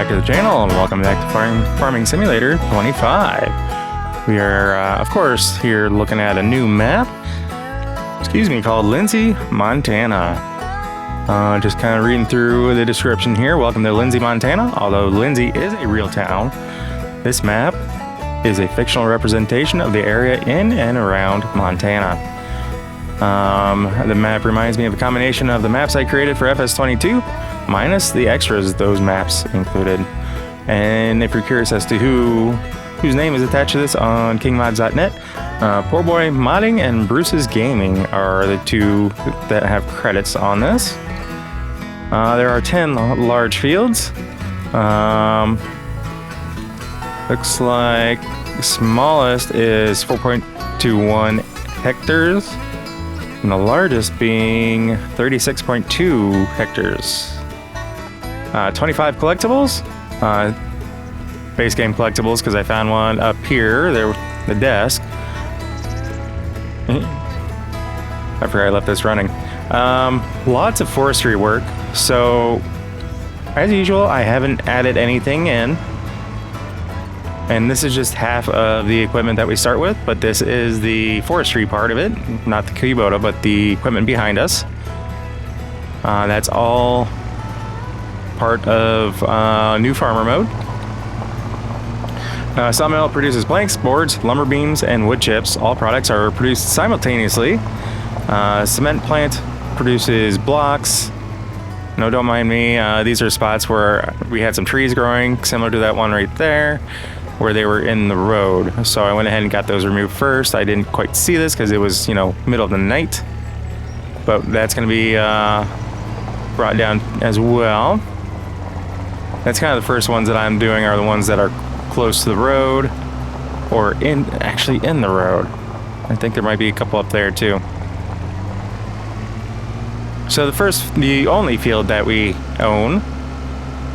back to the channel, and welcome back to Farming Simulator 25. We are, of course, here looking at a new map, called Lindsay, Montana. Just kind of reading through the description here. Welcome to Lindsay, Montana. Although Lindsay is a real town, this map is a fictional representation of the area in and around Montana. The map reminds me of a combination of the maps I created for FS25 minus the extras those maps included. And if you're curious as to whose name is attached to this on kingmods.net, Poor Boy Modding and Bruce's Gaming are the two that have credits on this. There are 10 large fields. Looks like the smallest is 4.21 hectares, and the largest being 36.2 hectares. 25 collectibles, base game collectibles, because I found one up here, there, the desk. I forgot I left this running. Lots of forestry work, so as usual, I haven't added anything in. And this is just half of the equipment that we start with, but this is the forestry part of it, not the Kubota, but the equipment behind us. That's all part of new farmer mode. Sawmill produces planks, boards, lumber beams, and wood chips. All products are produced simultaneously. Cement plant produces blocks. No, don't mind me. These are spots where we had some trees growing, similar to that one right there, where they were in the road. So I went ahead and got those removed first. I didn't quite see this because it was, middle of the night. But that's going to be brought down as well. That's kind of the first ones that I'm doing are the ones that are close to the road, or actually in the road. I think there might be a couple up there too. So the only field that we own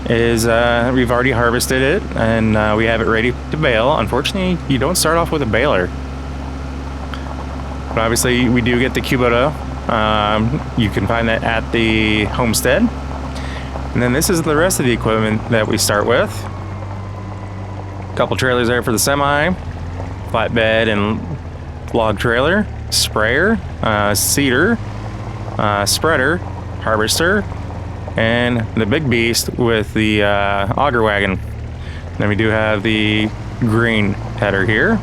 is we've already harvested it, and we have it ready to bale. Unfortunately, you don't start off with a baler, but obviously we do get the Kubota. You can find that at the homestead. And then this is the rest of the equipment that we start with. A couple trailers there for the semi, flatbed and log trailer, sprayer, seeder, spreader, harvester, and the big beast with the auger wagon. Then we do have the grain header here.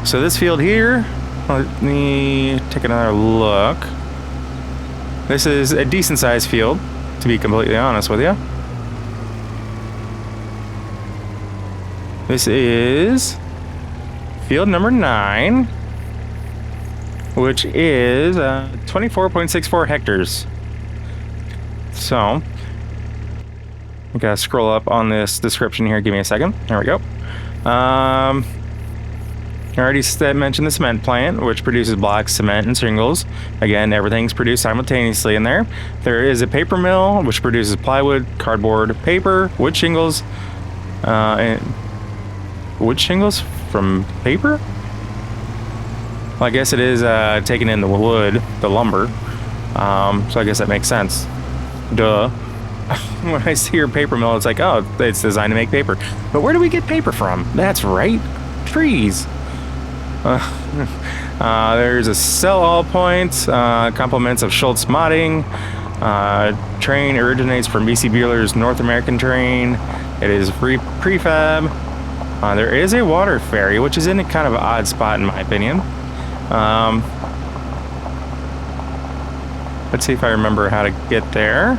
So this field here, let me take another look. This is a decent sized field, to be completely honest with you. This is field number 9, which is 24.64 hectares. So, I gotta scroll up on this description here. Give me a second. There we go. I already mentioned the cement plant, which produces blocks, cement, and shingles. Again, everything's produced simultaneously in there. There is a paper mill, which produces plywood, cardboard, paper, wood shingles, and wood shingles from paper? Well, I guess it is taking in the wood, the lumber. So I guess that makes sense. Duh. When I see your paper mill, it's like, oh, it's designed to make paper. But where do we get paper from? That's right, trees. There's a sell all point, compliments of Schultz Modding. Train originates from BC Bueller's North American train. It is prefab. There is a water ferry, which is in a kind of odd spot in my opinion. Let's see if I remember how to get there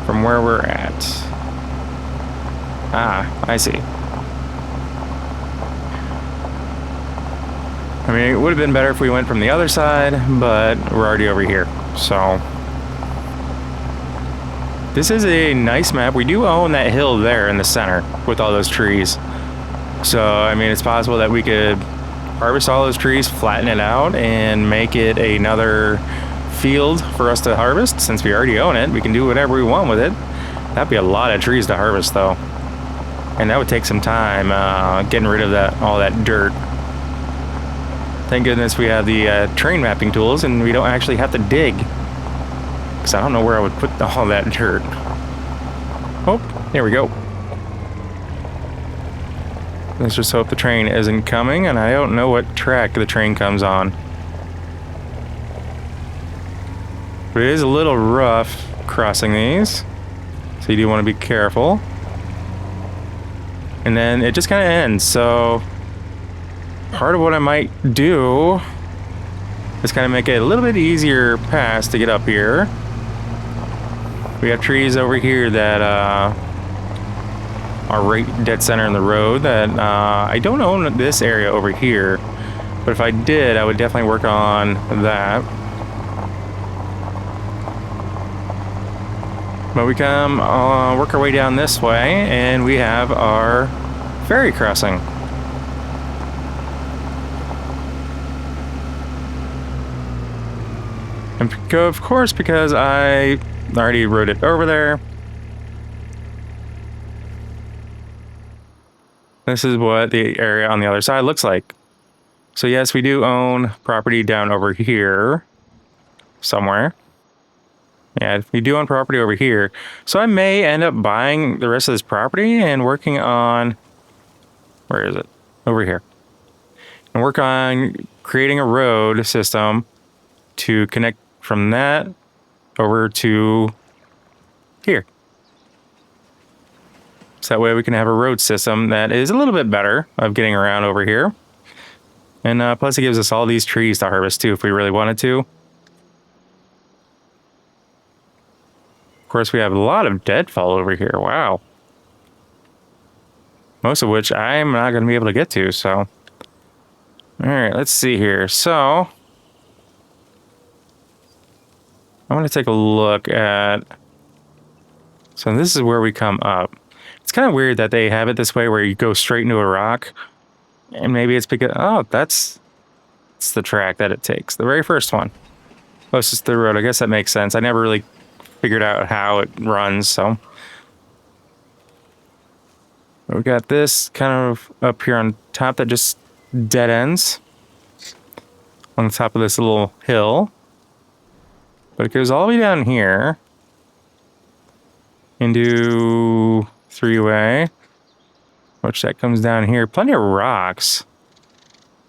from where we're at. I see. I mean, it would have been better if we went from the other side, but we're already over here. So this is a nice map. We do own that hill there in the center with all those trees. So, I mean, it's possible that we could harvest all those trees, flatten it out, and make it another field for us to harvest. Since we already own it, we can do whatever we want with it. That'd be a lot of trees to harvest, though. And that would take some time getting rid of all that dirt. Thank goodness we have the terrain mapping tools and we don't actually have to dig. Because I don't know where I would put all that dirt. Oh, there we go. Let's just hope the train isn't coming, and I don't know what track the train comes on. But it is a little rough crossing these, so you do want to be careful. And then it just kind of ends, so part of what I might do is kind of make it a little bit easier pass to get up here. We have trees over here that are right dead center in the road that I don't own this area over here, but if I did, I would definitely work on that. But we come work our way down this way, and we have our ferry crossing. And of course, because I already rode it over there, this is what the area on the other side looks like. So yes, we do own property down over here somewhere. Yeah, we do own property over here. So I may end up buying the rest of this property and working on, where is it? Over here. And work on creating a road system to connect from that over to here. So that way we can have a road system that is a little bit better of getting around over here. And plus it gives us all these trees to harvest too if we really wanted to. Of course, we have a lot of deadfall over here. Wow. Most of which I'm not going to be able to get to, so. All right, let's see here. So, I want to take a look at... So this is where we come up. It's kind of weird that they have it this way where you go straight into a rock. And maybe it's because... Oh, that's the track that it takes. The very first one. Closest to the road. I guess that makes sense. I never really figured out how it runs, so. We got this kind of up here on top that just dead ends. On the top of this little hill. But it goes all the way down here. Into three-way. Which that comes down here. Plenty of rocks.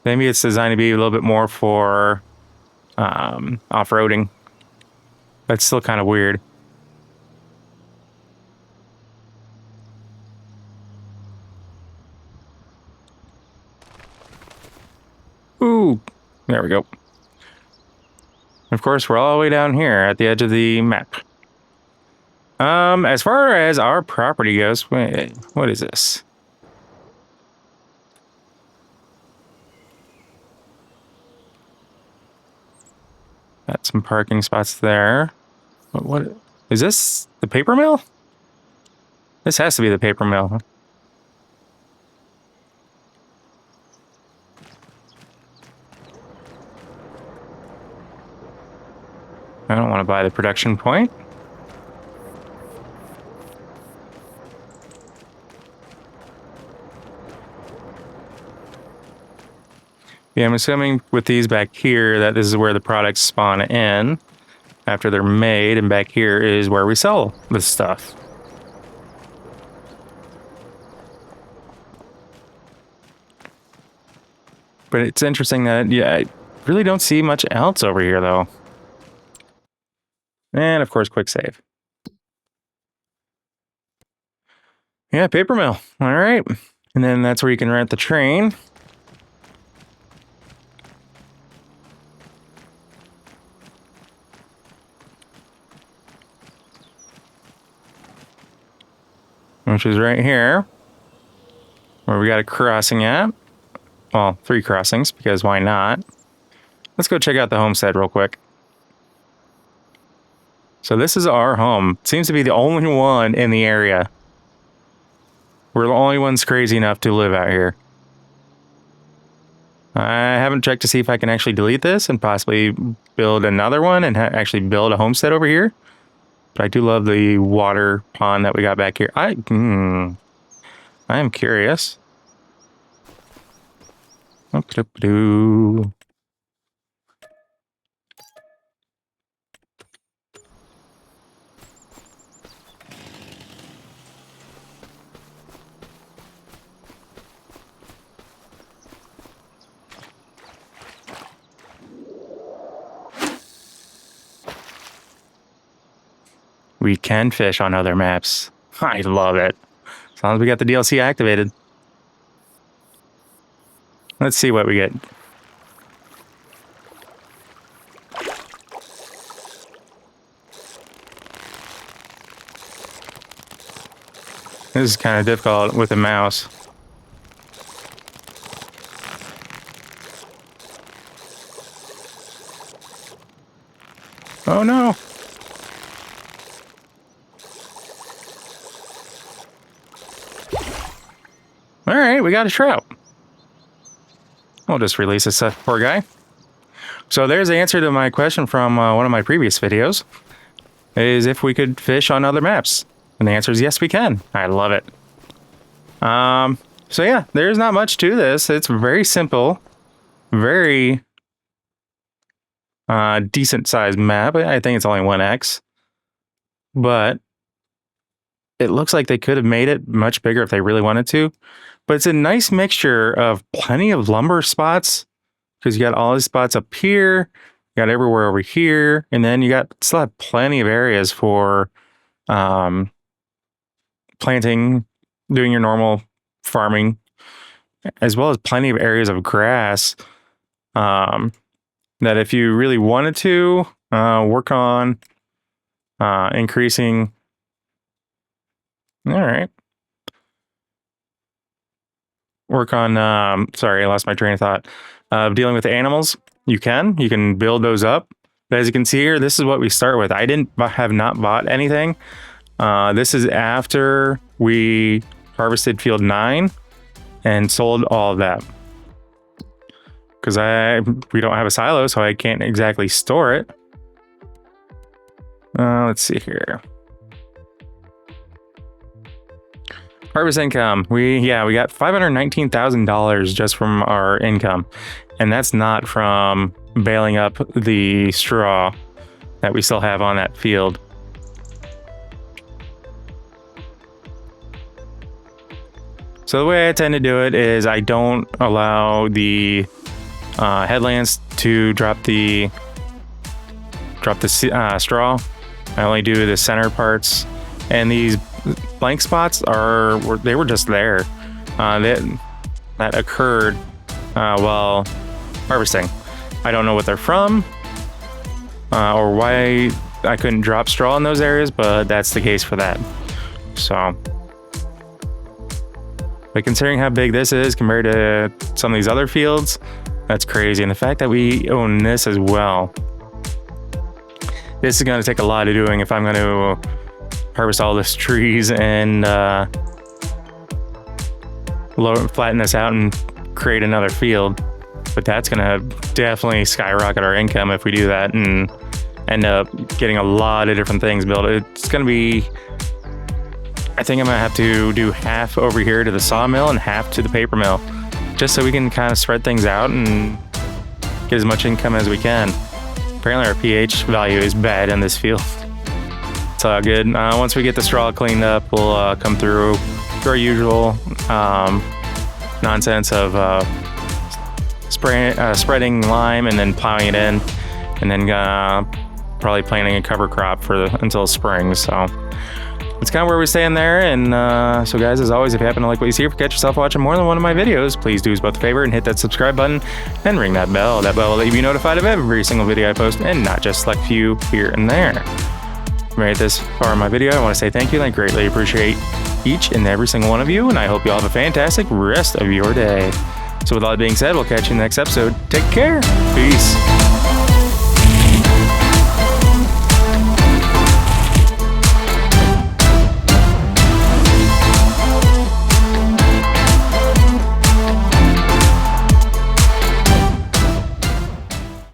Maybe it's designed to be a little bit more for off-roading. That's still kind of weird. Ooh, there we go. Of course, we're all the way down here at the edge of the map. As far as our property goes, wait, what is this? Got some parking spots there. What is this? The paper mill? This has to be the paper mill. I don't want to buy the production point. Yeah, I'm assuming with these back here that this is where the products spawn in after they're made, and back here is where we sell this stuff. But it's interesting that, yeah, I really don't see much else over here, though. And, of course, quick save. Yeah, paper mill. All right. And then that's where you can rent the train. Which is right here. Where we got a crossing at. Well, 3 crossings, because why not? Let's go check out the homestead real quick. So this is our home. Seems to be the only one in the area. We're the only ones crazy enough to live out here. I haven't checked to see if I can actually delete this and possibly build another one and actually build a homestead over here. But I do love the water pond that we got back here. I am curious. we can fish on other maps. I love it. As long as we got the DLC activated. Let's see what we get. This is kind of difficult with a mouse. Oh no! Alright, we got a trout. We'll just release this poor guy. So there's the answer to my question from one of my previous videos. Is if we could fish on other maps. And the answer is yes, we can. I love it. So yeah, there's not much to this. It's very simple. Very decent sized map. I think it's only 1x. But it looks like they could have made it much bigger if they really wanted to. But it's a nice mixture of plenty of lumber spots. Because you got all these spots up here. You got everywhere over here. And then you still have plenty of areas for planting, doing your normal farming, as well as plenty of areas of grass that if you really wanted to work on increasing. All right. Work on, sorry, I lost my train of thought. Dealing with animals, you can build those up. But as you can see here, this is what we start with. I have not bought anything. This is after we harvested field 9 and sold all of that. Because we don't have a silo, so I can't exactly store it. Let's see here. Harvest income. We got $519,000 just from our income. And that's not from baling up the straw that we still have on that field. So the way I tend to do it is I don't allow the headlands to drop the straw. I only do the center parts, and these blank spots they were just there. That occurred while harvesting. I don't know what they're from or why I couldn't drop straw in those areas, but that's the case for that. So. But considering how big this is compared to some of these other fields, that's crazy. And the fact that we own this as well. This is going to take a lot of doing if I'm going to harvest all these trees and flatten this out and create another field. But that's going to definitely skyrocket our income if we do that and end up getting a lot of different things built. It's going to be... I think I'm going to have to do half over here to the sawmill and half to the paper mill, just so we can kind of spread things out and get as much income as we can. Apparently our pH value is bad in this field. It's all good. Once we get the straw cleaned up, we'll come through our usual nonsense of spreading lime and then plowing it in, and then probably planting a cover crop until spring. So it's kind of where we stand there. And so guys, as always, if you happen to like what you see, if you catch yourself watching more than one of my videos, please do us both a favor and hit that subscribe button and ring that bell. That bell will let you be notified of every single video I post, and not just select few here and there. If you made it this far in my video, I want to say thank you, and I greatly appreciate each and every single one of you, and I hope you all have a fantastic rest of your day. So with all that being said, we'll catch you in the next episode. Take care. Peace.